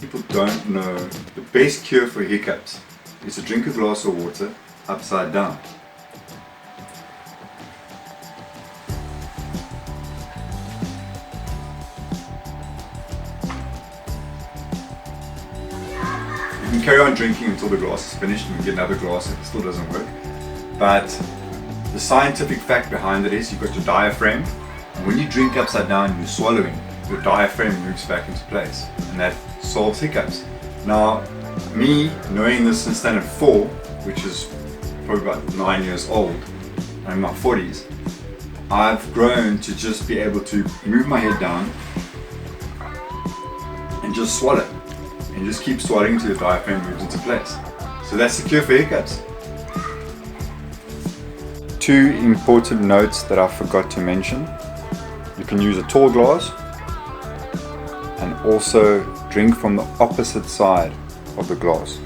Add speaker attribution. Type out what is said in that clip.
Speaker 1: people don't know, the best cure for hiccups is to drink a glass of water upside down. You can carry on drinking until the glass is finished and you get another glass if it still doesn't work. But the scientific fact behind it is you've got your diaphragm, and when you drink upside down and you're swallowing, your diaphragm moves back into place, and that solves hiccups. Now, me knowing this since standard 4, which is probably about 9 years old, I'm in my 40s, I've grown to just be able to move my head down and just swallow. And just keep swallowing until the diaphragm moves into place. So that's the cure for hiccups. 2 important notes that I forgot to mention. You can use a tall glass and also drink from the opposite side of the glass.